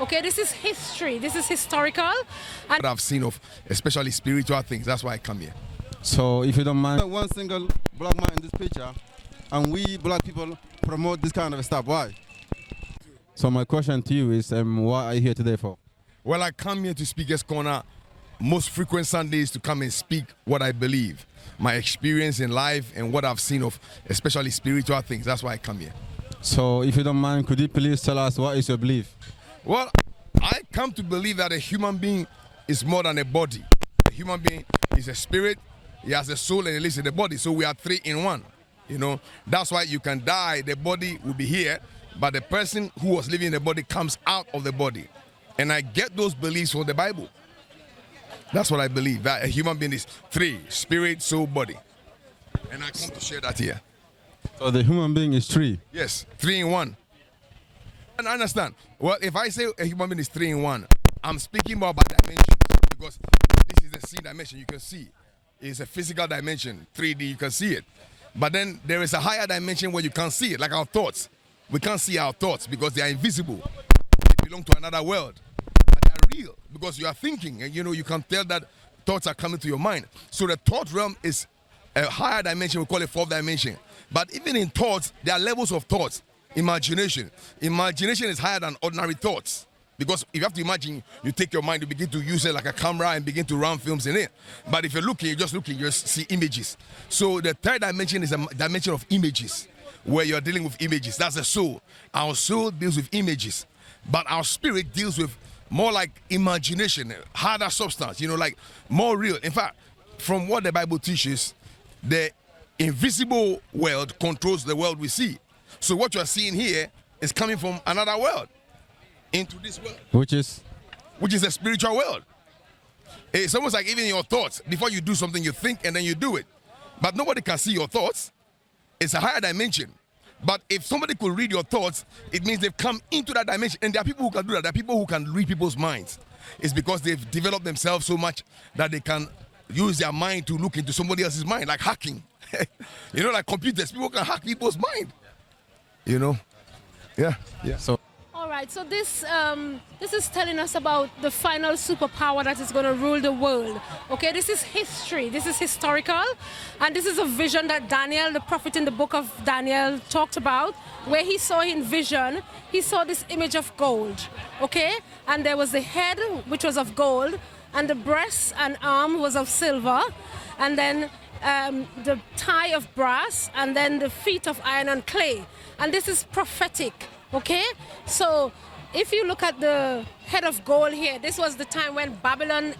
Okay, this is history. This is historical. And What I've seen of especially spiritual things. That's why I come here. So if you don't mind, one single black man in this picture, and we black people promote this kind of stuff. Why? So my question to you is, what are you here today for? Well, I come here to Speaker's Corner most frequent Sundays to come and speak what I believe, my experience in life and what I've seen of especially spiritual things. That's why I come here. So if you don't mind, could you please tell us what is your belief? Well, I come to believe that a human being is more than a body. A human being is a spirit, he has a soul, and he lives in the body. So we are three in one. You know, that's why you can die, the body will be here, but the person who was living in the body comes out of the body. And I get those beliefs from the Bible. That's what I believe, that a human being is three: spirit, soul, body. And I come to share that here. So the human being is three. Yes, three in one. And I understand. Well, if I say a human being is three in one, I'm speaking more about dimensions, because this is the C dimension. You can see it's a physical dimension, 3D. You can see it. But then there is a higher dimension where you can't see it, like our thoughts. We can't see our thoughts because they are invisible. They belong to another world. But they are real because you are thinking, and you can tell that thoughts are coming to your mind. So the thought realm is a higher dimension. We call it fourth dimension. But even in thoughts, there are levels of thoughts. Imagination is higher than ordinary thoughts, because if you have to imagine, you take your mind, you begin to use it like a camera and begin to run films in it. But if you're just looking, you just see images. So the third dimension is a dimension of images, where you're dealing with images. That's the soul. Our soul deals with images, but our spirit deals with more like imagination, harder substance, like more real. In fact, from what the Bible teaches, the invisible world controls the world we see. So what you're seeing here is coming from another world into this world, Which is? which is a spiritual world. It's almost like even your thoughts. Before you do something, you think and then you do it. But nobody can see your thoughts. It's a higher dimension. But if somebody could read your thoughts, it means they've come into that dimension. And there are people who can do that. There are people who can read people's minds. It's because they've developed themselves so much that they can use their mind to look into somebody else's mind, like hacking. Like computers. People can hack people's mind. Yeah. So all right, so this is telling us about the final superpower that is going to rule the world. Okay, this is history. This is historical, and this is a vision that Daniel, the prophet in the book of Daniel, talked about, where he saw in vision, he saw this image of gold. Okay, and there was the head, which was of gold, and the breast and arm was of silver, and then the thigh of brass, and then the feet of iron and clay. And this is prophetic. Okay, so if you look at the head of gold here, this was the time when Babylon,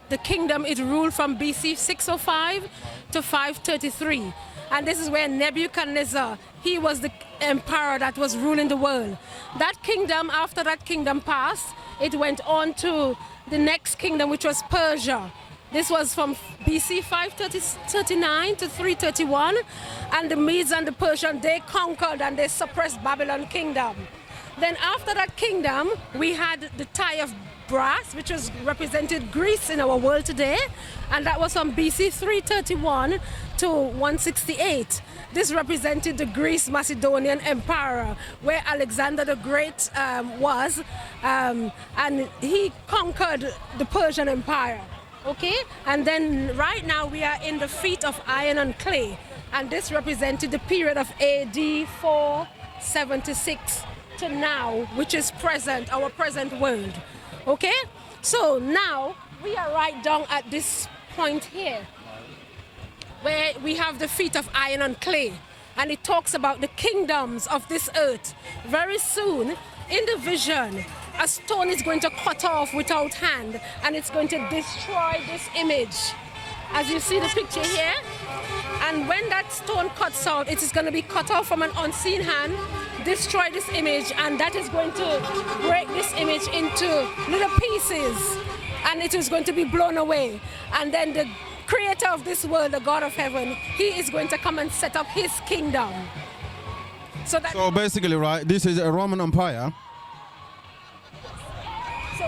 the kingdom, it ruled from BC 605 to 533. And this is where Nebuchadnezzar, he was the emperor that was ruling the world. That kingdom, after that kingdom passed, it went on to the next kingdom, which was Persia. This was from BC 539 to 331, and the Medes and the Persians, they conquered and they suppressed Babylon kingdom. Then after that kingdom, we had the thigh of brass, which was represented Greece in our world today, and that was from BC 331 to 168. This represented the Greece Macedonian Empire, where Alexander the Great was, and he conquered the Persian Empire. Okay, and then right now we are in the feet of iron and clay, and this represented the period of AD 476 to now, which is present, our present world. Okay, so now we are right down at this point here, where we have the feet of iron and clay, and it talks about the kingdoms of this earth. Very soon, in the vision, a stone is going to cut off without hand, and it's going to destroy this image. As you see the picture here, and when that stone cuts out, it is going to be cut off from an unseen hand, destroy this image, and that is going to break this image into little pieces, and it is going to be blown away. And then the creator of this world, the God of heaven, he is going to come and set up his kingdom. So basically, right, this is a Roman Empire.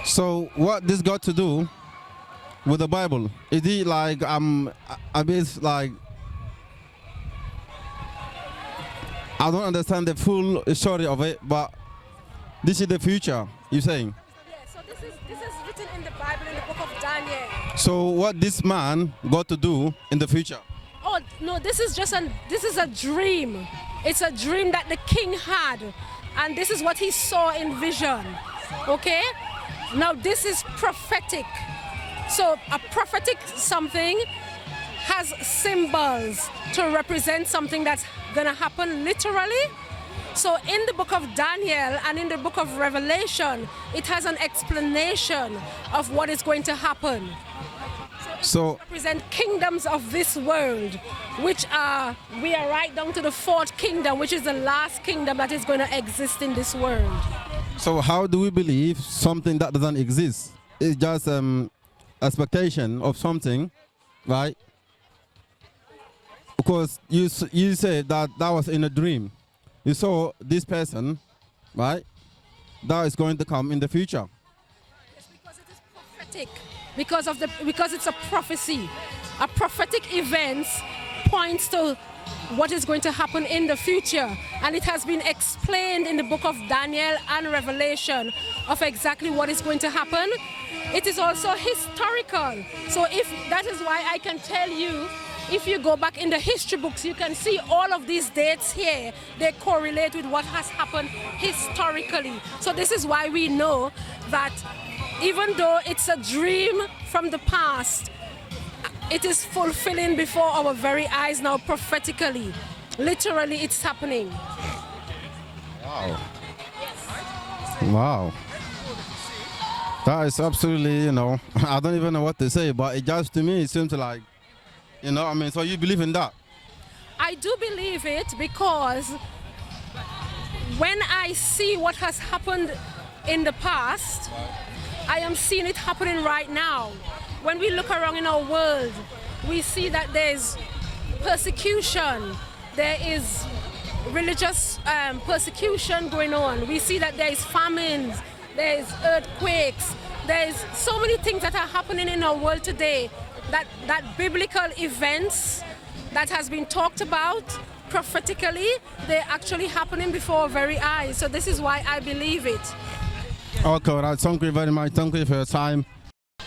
So what this got to do with the Bible? Is it like a bit like, I don't understand the full story of it, but this is the future, you're saying? Yes, This is written in the Bible in the book of Daniel. So what this man got to do in the future? Oh no, this is a dream. It's a dream that the king had, and this is what he saw in vision. Okay? Now this is prophetic. So a prophetic something has symbols to represent something that's gonna happen literally. So in the book of Daniel and in the book of Revelation, it has an explanation of what is going to happen. So Represent kingdoms of this world, which we are right down to the fourth kingdom, which is the last kingdom that is going to exist in this world. so how do we believe something that doesn't exist? It's just expectation of something, right? Because you said that was in a dream. You saw this person, right? That is going to come in the future. Yes, because it is prophetic. Because it's a prophecy. A prophetic event points to what is going to happen in the future. And it has been explained in the book of Daniel and Revelation of exactly what is going to happen. It is also historical. So that is why I can tell you, if you go back in the history books, you can see all of these dates here. They correlate with what has happened historically. So this is why we know that even though it's a dream from the past, it is fulfilling before our very eyes now prophetically. Literally, it's happening. Wow. Wow. That is absolutely, I don't even know what to say, but it just to me, it seems like, so you believe in that? I do believe it because when I see what has happened in the past, I am seeing it happening right now. When we look around in our world, we see that there's persecution, there is religious persecution going on. We see that there is famines, there is earthquakes, there is so many things that are happening in our world today that biblical events that has been talked about prophetically, they're actually happening before our very eyes. So this is why I believe it. Okay, right. Thank you very much. Thank you for your time.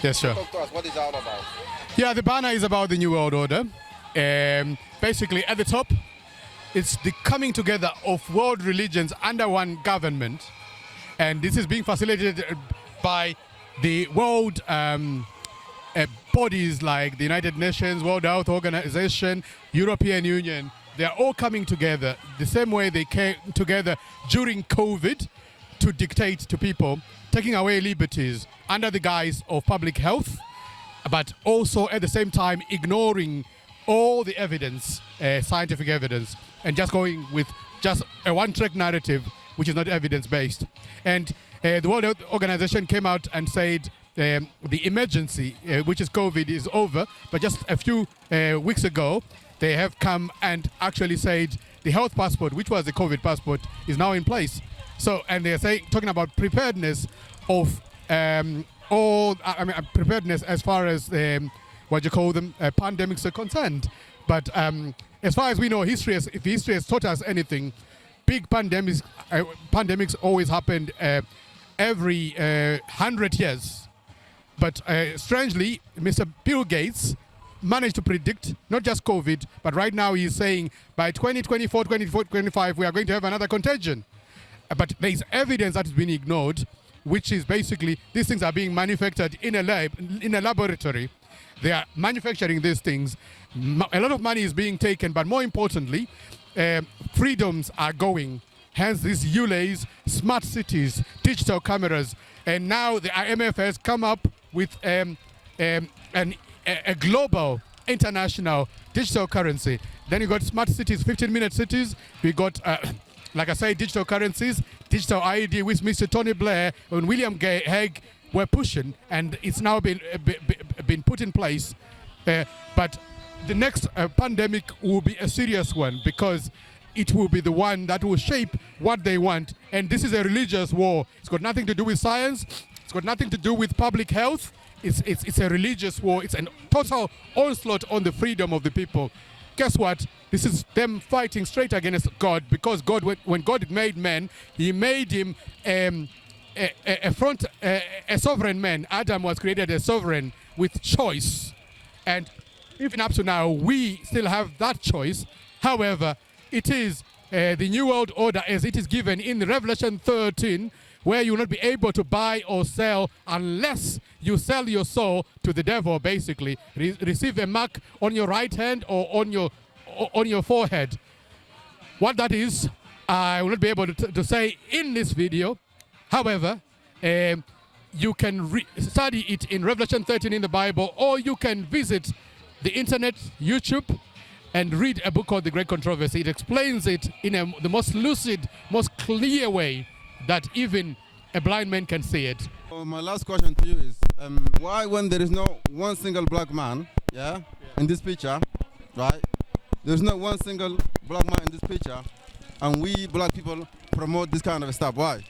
Yes, sure. Talk to us. What is it all about? Yeah, the banner is about the New World Order. Basically, at the top, it's the coming together of world religions under one government. And this is being facilitated by the world bodies like the United Nations, World Health Organization, European Union. They are all coming together the same way they came together during COVID to dictate to people, taking away liberties under the guise of public health, but also at the same time ignoring all the evidence, scientific evidence, and just going with just a one-track narrative which is not evidence-based. And the World Health Organization came out and said the emergency, which is COVID, is over, but just a few weeks ago, they have come and actually said the health passport, which was the COVID passport, is now in place. So, and they're talking about preparedness of preparedness as far as pandemics are concerned. But as far as we know, if history has taught us anything, big pandemics always happened every 100 years. But strangely, Mr. Bill Gates managed to predict not just COVID, but right now he's saying by 2024, 2025, we are going to have another contagion. But there is evidence that has been ignored, which is basically these things are being manufactured in a lab, in a laboratory. They are manufacturing these things. A lot of money is being taken, but more importantly, freedoms are going. Hence these ULAs, smart cities, digital cameras, and now the IMF has come up with a global, international digital currency. Then you got smart cities, 15-minute cities. We got, like I say, digital currencies, digital ID, which Mr. Tony Blair and William Hague were pushing, and it's now been put in place. But the next pandemic will be a serious one because it will be the one that will shape what they want. And this is a religious war. It's got nothing to do with science. It's got nothing to do with public health. It's a religious war. It's a total onslaught on the freedom of the people. Guess what? This is them fighting straight against God, because God, when God made man, he made him a sovereign man. Adam was created a sovereign with choice, and even up to now, we still have that choice. However, it is the New World Order as it is given in Revelation 13, where you will not be able to buy or sell unless you sell your soul to the devil, basically. Receive a mark on your right hand or on your forehead. What that is, I will not be able to say in this video. However, you can study it in Revelation 13 in the Bible, or you can visit the internet, YouTube, and read a book called The Great Controversy. It explains it in the most lucid, most clear way that even a blind man can see it. My last question to you is, why when there is no one single black man, in this picture, right? There's not one single black man in this picture, and we black people promote this kind of stuff. Why?